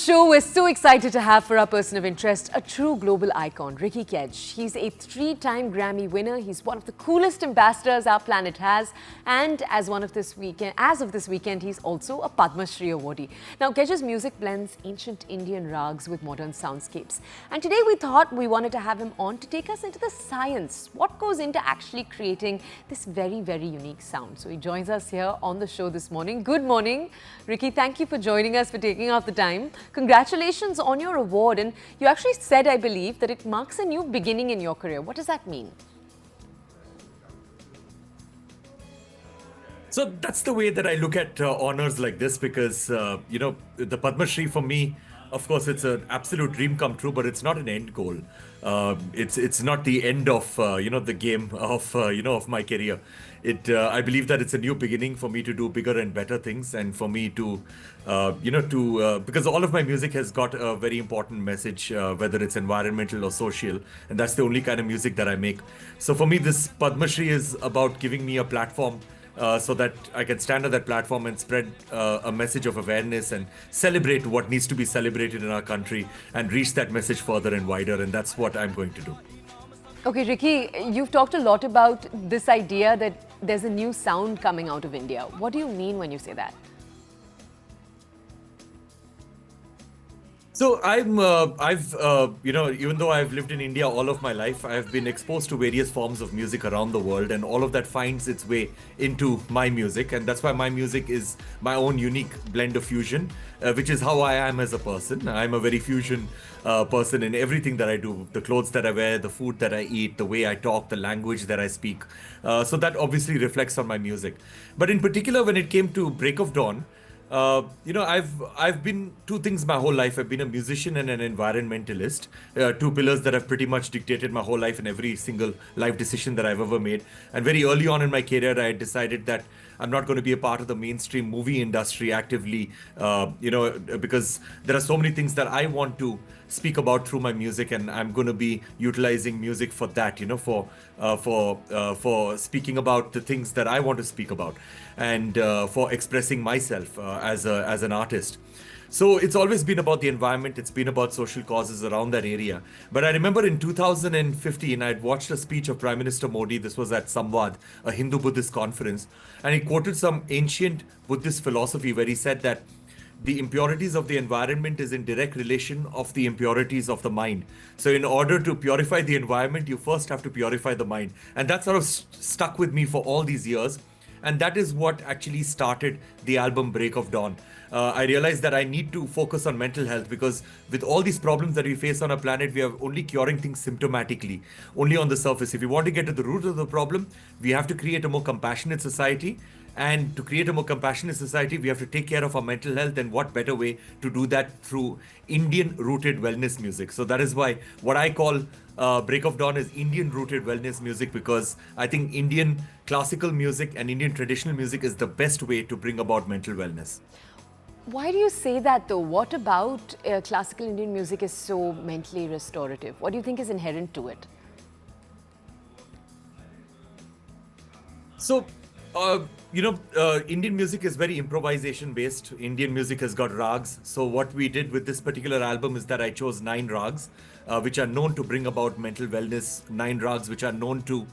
show, we're so excited to have for our person of interest a true global icon, Ricky Kedge. He's a three-time Grammy winner. He's one of the coolest ambassadors our planet has, and as of this weekend, he's also a Padma Shri awardee. Now, Kedge's music blends ancient Indian rags with modern soundscapes, and today we thought we wanted to have him on to take us into the science. What goes into actually creating this very, very unique sound? So he joins us here on the show this morning. Good morning, Ricky. Thank you for joining us, for taking out the time. Congratulations on your award. And you actually said, I believe, that it marks a new beginning in your career. What does that mean? So that's the way that I look at honors like this, because, the Padma Shri for me, of course, it's an absolute dream come true, but it's not an end goal. It's not the end of, the game of my career. I believe that it's a new beginning for me to do bigger and better things, and for me to, because all of my music has got a very important message, whether it's environmental or social, and that's the only kind of music that I make. So for me, this Padma Shri is about giving me a platform so that I can stand on that platform and spread a message of awareness and celebrate what needs to be celebrated in our country and reach that message further and wider. And that's what I'm going to do. Okay, Ricky, you've talked a lot about this idea that there's a new sound coming out of India. What do you mean when you say that? So even though I've lived in India all of my life, I've been exposed to various forms of music around the world, and all of that finds its way into my music. And that's why my music is my own unique blend of fusion, which is how I am as a person. I'm a very fusion person in everything that I do, the clothes that I wear, the food that I eat, the way I talk, the language that I speak. So that obviously reflects on my music. But in particular, when it came to Break of Dawn, I've been two things my whole life. I've been a musician and an environmentalist, two pillars that have pretty much dictated my whole life and every single life decision that I've ever made. And very early on in my career, I decided that I'm not going to be a part of the mainstream movie industry actively, because there are so many things that I want to speak about through my music, and I'm going to be utilizing music for that, for speaking about the things that I want to speak about, and for expressing myself as an artist. So it's always been about the environment. It's been about social causes around that area. But I remember in 2015, I'd watched a speech of Prime Minister Modi. This was at Samvad, a Hindu-Buddhist conference. And he quoted some ancient Buddhist philosophy where he said that the impurities of the environment is in direct relation of the impurities of the mind. So in order to purify the environment, you first have to purify the mind. And that sort of stuck with me for all these years. And that is what actually started the album Break of Dawn. I realized that I need to focus on mental health, because with all these problems that we face on our planet, we are only curing things symptomatically, only on the surface. If we want to get to the root of the problem, we have to create a more compassionate society. And to create a more compassionate society, we have to take care of our mental health. And what better way to do that through Indian-rooted wellness music? So that is why what I call Break of Dawn is Indian-rooted wellness music, because I think Indian classical music and Indian traditional music is the best way to bring about mental wellness. Why do you say that, though? What about classical Indian music is so mentally restorative? What do you think is inherent to it? So, Indian music is very improvisation based. Indian music has got rags. So what we did with this particular album is that I chose 9 rags, which are known to bring about mental wellness. 9 rags which are known to,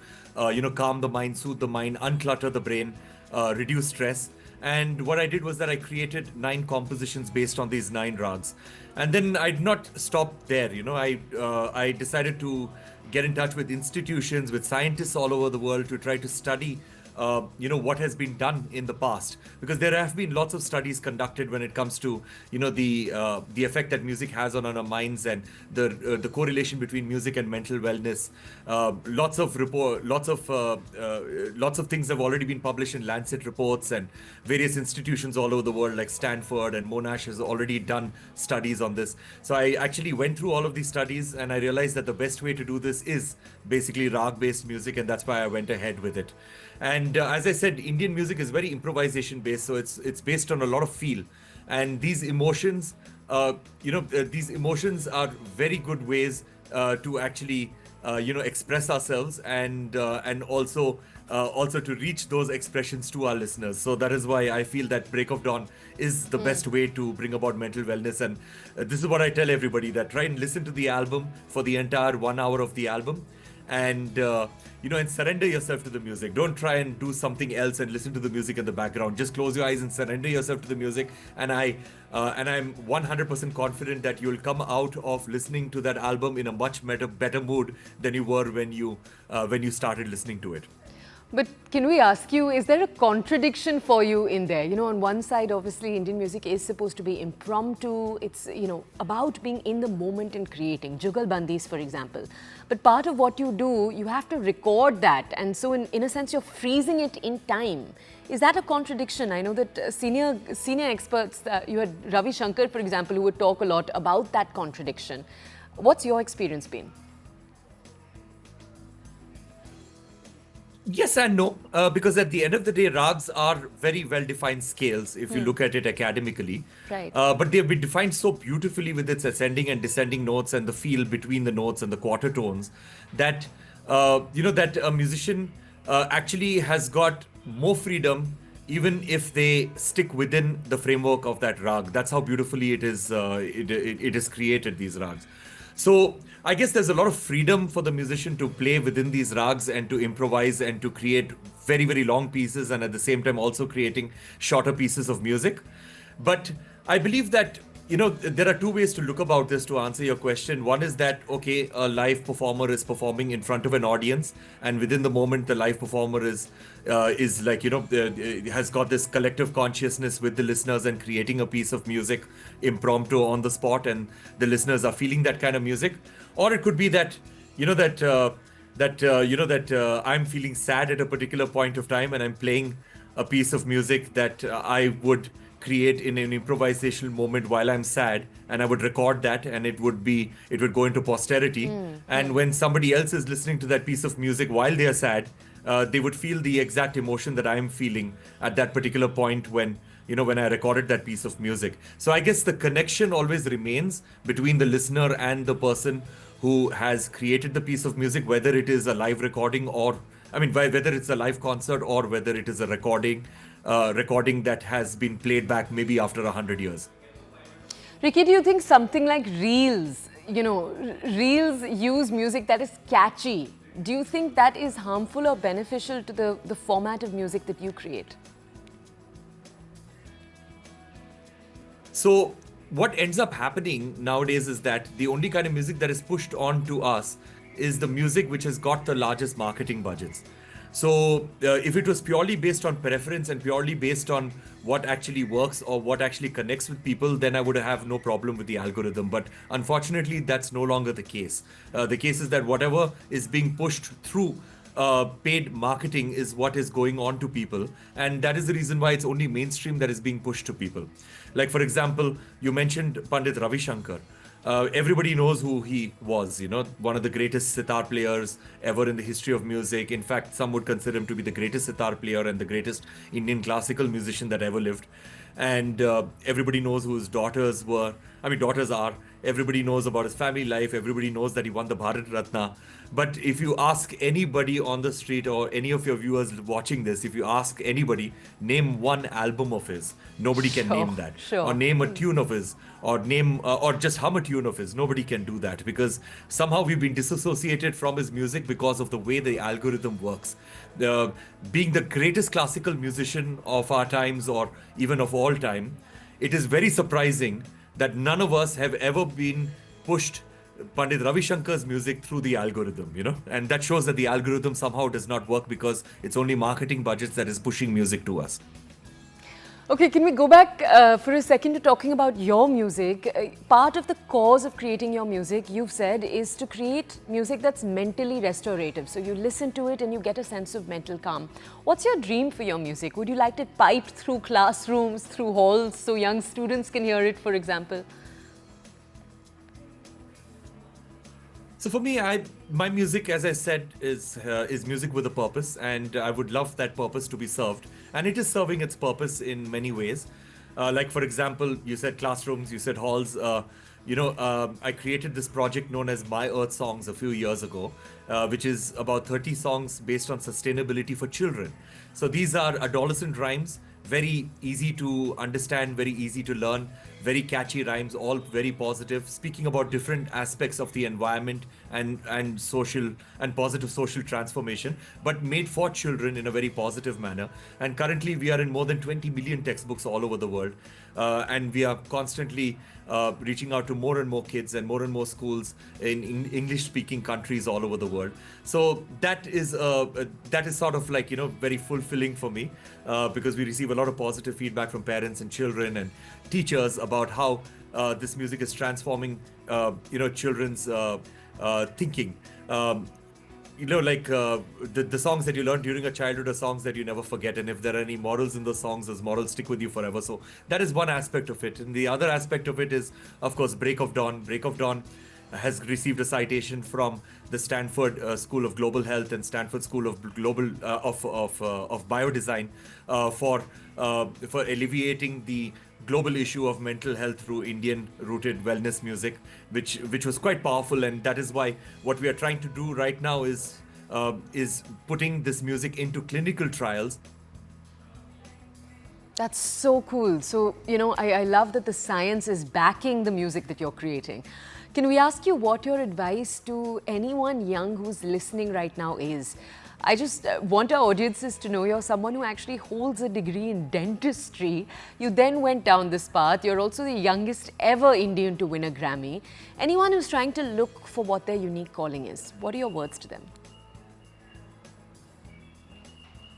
calm the mind, soothe the mind, unclutter the brain, reduce stress. And what I did was that I created 9 compositions based on these 9 rags. And then I did not stop there. I decided to get in touch with institutions, with scientists all over the world to try to study what has been done in the past, because there have been lots of studies conducted when it comes to the effect that music has on our minds, and the correlation between music and mental wellness. Lots of things have already been published in Lancet reports, and various institutions all over the world like Stanford and Monash has already done studies on this. So I actually went through all of these studies, and I realized that the best way to do this is basically rag based music, and that's why I went ahead with it. And as I said, Indian music is very improvisation based, so it's based on a lot of feel. And these emotions, these emotions are very good ways to actually express ourselves and also to reach those expressions to our listeners. So that is why I feel that Break of Dawn is the best way to bring about mental wellness. And this is what I tell everybody, that try and listen to the album for the entire 1 hour of the album, and surrender yourself to the music. Don't try and do something else and listen to the music in the background. Just close your eyes and surrender yourself to the music. And I'm 100% confident that you'll come out of listening to that album in a much better mood than you were when you started listening to it. But can we ask you, is there a contradiction for you in there? On one side, obviously, Indian music is supposed to be impromptu. It's, about being in the moment and creating. Jugal bandis, for example. But part of what you do, you have to record that. And so, in a sense, you're freezing it in time. Is that a contradiction? I know that senior experts, you had Ravi Shankar, for example, who would talk a lot about that contradiction. What's your experience been? Yes and no, because at the end of the day, rags are very well-defined scales if you look at it academically. Right. But they've been defined so beautifully with its ascending and descending notes and the feel between the notes and the quarter tones that, that a musician actually has got more freedom even if they stick within the framework of that rag. That's how beautifully it is created, these rags. So I guess there's a lot of freedom for the musician to play within these rags and to improvise and to create very, very long pieces, and at the same time also creating shorter pieces of music. But I believe that, there are two ways to look about this to answer your question. One is that, okay, a live performer is performing in front of an audience, and within the moment, the live performer is like, has got this collective consciousness with the listeners and creating a piece of music impromptu on the spot, and the listeners are feeling that kind of music. Or it could be that, I'm feeling sad at a particular point of time, and I'm playing a piece of music that I would create in an improvisational moment while I'm sad, and I would record that, and it would go into posterity. And when somebody else is listening to that piece of music while they are sad, they would feel the exact emotion that I'm feeling at that particular point when I recorded that piece of music. So I guess the connection always remains between the listener and the person who has created the piece of music, whether it is a live recording whether it's a live concert or whether it is a recording that has been played back maybe after 100 years. Ricky, do you think something like Reels, Reels use music that is catchy? Do you think that is harmful or beneficial to the format of music that you create? So what ends up happening nowadays is that the only kind of music that is pushed on to us is the music which has got the largest marketing budgets. So if it was purely based on preference and purely based on what actually works or what actually connects with people, then I would have no problem with the algorithm. But unfortunately, that's no longer the case. The case is that whatever is being pushed through paid marketing is what is going on to people. And that is the reason why it's only mainstream that is being pushed to people. Like, for example, you mentioned Pandit Ravi Shankar. Everybody knows who he was, one of the greatest sitar players ever in the history of music. In fact, some would consider him to be the greatest sitar player and the greatest Indian classical musician that ever lived. And everybody knows who his daughters are. Everybody knows about his family life. Everybody knows that he won the Bharat Ratna. But if you ask anybody on the street or any of your viewers watching this, if you ask anybody, name one album of his, nobody can name that. Sure. Or name a tune of his, or just hum a tune of his. Nobody can do that because somehow we've been disassociated from his music because of the way the algorithm works. Being the greatest classical musician of our times or even of all time, it is very surprising that none of us have ever been pushed Pandit Ravi Shankar's music through the algorithm, and that shows that the algorithm somehow does not work because it's only marketing budgets that is pushing music to us. Okay, can we go back for a second to talking about your music? Part of the cause of creating your music, you've said, is to create music that's mentally restorative. So you listen to it and you get a sense of mental calm. What's your dream for your music? Would you like it piped through classrooms, through halls, so young students can hear it, for example? So for me, my music, as I said, is music with a purpose, and I would love that purpose to be served. And it is serving its purpose in many ways. Like, for example, you said classrooms, you said halls. I created this project known as My Earth Songs a few years ago, which is about 30 songs based on sustainability for children. So these are adolescent rhymes, very easy to understand, very easy to learn, very catchy rhymes, all very positive, speaking about different aspects of the environment and social and positive social transformation, but made for children in a very positive manner. And currently, we are in more than 20 million textbooks all over the world, and we are constantly reaching out to more and more kids and more schools in English-speaking countries all over the world. So that is sort of like very fulfilling for me, because we receive a lot of positive feedback from parents and children and teachers about how this music is transforming children's thinking. The songs that you learn during a childhood are songs that you never forget, and if there are any morals in those songs, those morals stick with you forever. So that is one aspect of it, and the other aspect of it is, of course, Break of Dawn has received a citation from the Stanford School of Global Health and Stanford School of Global of Biodesign for alleviating the global issue of mental health through Indian-rooted wellness music, which was quite powerful, and that is why what we are trying to do right now is putting this music into clinical trials. That's so cool. So, I love that the science is backing the music that you're creating. Can we ask you what your advice to anyone young who's listening right now is? I just want our audiences to know you're someone who actually holds a degree in dentistry. You then went down this path. You're also the youngest ever Indian to win a Grammy. Anyone who's trying to look for what their unique calling is, what are your words to them?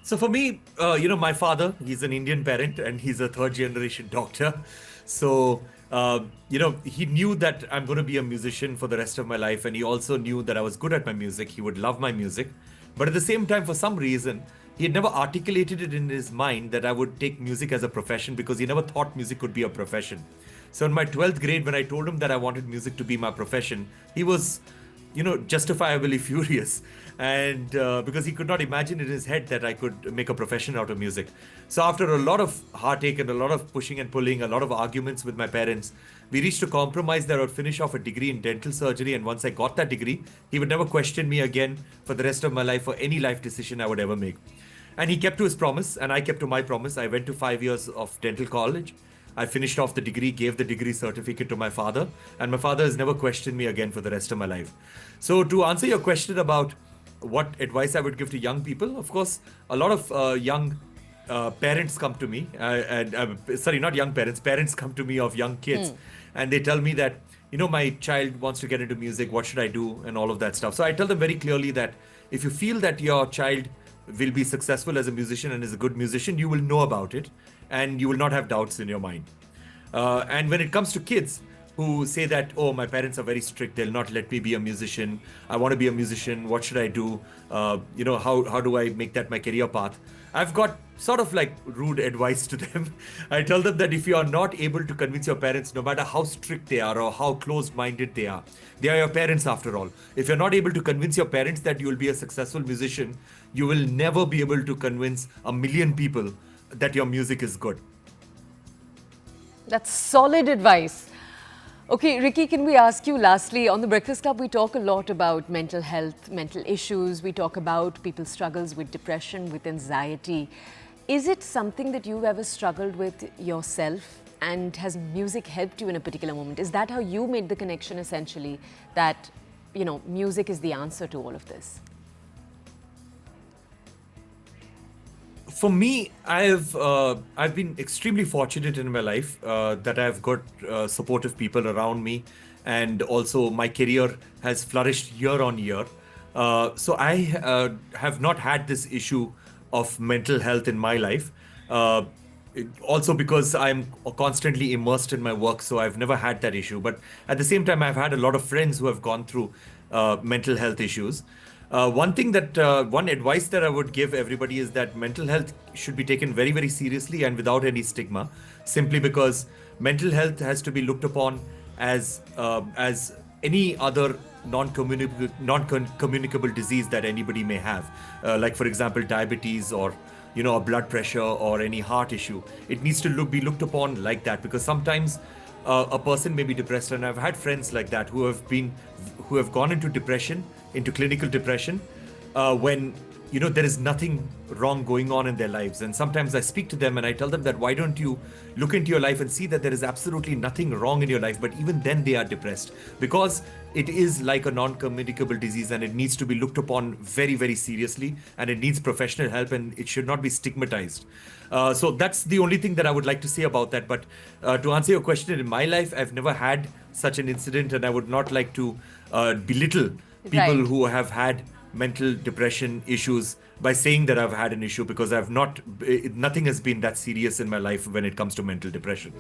So for me, my father, he's an Indian parent and he's a third generation doctor. So, he knew that I'm going to be a musician for the rest of my life. And he also knew that I was good at my music. He would love my music. But at the same time, for some reason, he had never articulated it in his mind that I would take music as a profession, because he never thought music could be a profession. So in my 12th grade, when I told him that I wanted music to be my profession, he was justifiably furious, and because he could not imagine in his head that I could make a profession out of music. So after a lot of heartache and a lot of pushing and pulling, a lot of arguments with my parents, we reached a compromise that I would finish off a degree in dental surgery, and once I got that degree, he would never question me again for the rest of my life for any life decision I would ever make. And he kept to his promise, and I kept to my promise. I went to 5 years of dental college. I finished off the degree, gave the degree certificate to my father, and my father has never questioned me again for the rest of my life. So to answer your question about what advice I would give to young people, of course, a lot of young parents come to me, not young parents, parents come to me of young kids, and they tell me that, my child wants to get into music, what should I do, and all of that stuff. So I tell them very clearly that if you feel that your child will be successful as a musician and is a good musician, you will know about it, and you will not have doubts in your mind. And when it comes to kids who say that, oh, my parents are very strict, they'll not let me be a musician, I want to be a musician, what should I do? How do I make that my career path? I've got sort of like rude advice to them. I tell them that if you are not able to convince your parents, no matter how strict they are or how closed-minded they are your parents after all. If you're not able to convince your parents that you will be a successful musician, you will never be able to convince a million people that your music is good. That's solid advice. Okay, Ricky, can we ask you lastly, on The Breakfast Club, we talk a lot about mental health, mental issues. We talk about people's struggles with depression, with anxiety. Is it something that you've ever struggled with yourself? And has music helped you in a particular moment? Is that how you made the connection, essentially, that, music is the answer to all of this? For me, I've been extremely fortunate in my life that I've got supportive people around me, and also my career has flourished year on year. So I have not had this issue of mental health in my life. Also because I'm constantly immersed in my work, so I've never had that issue. But at the same time, I've had a lot of friends who have gone through mental health issues. One advice that I would give everybody is that mental health should be taken very, very seriously and without any stigma, simply because mental health has to be looked upon as any other non-communicable disease that anybody may have, like for example diabetes or a blood pressure or any heart issue. It needs to be looked upon like that, because sometimes a person may be depressed, and I've had friends like that who have gone into depression, into clinical depression, when there is nothing wrong going on in their lives. And sometimes I speak to them and I tell them that why don't you look into your life and see that there is absolutely nothing wrong in your life, but even then they are depressed, because it is like a non-communicable disease and it needs to be looked upon very, very seriously, and it needs professional help, and it should not be stigmatized. So that's the only thing that I would like to say about that. But to answer your question, in my life I've never had such an incident, and I would not like to belittle people Right. who have had mental depression issues by saying that I've had an issue, because nothing has been that serious in my life when it comes to mental depression.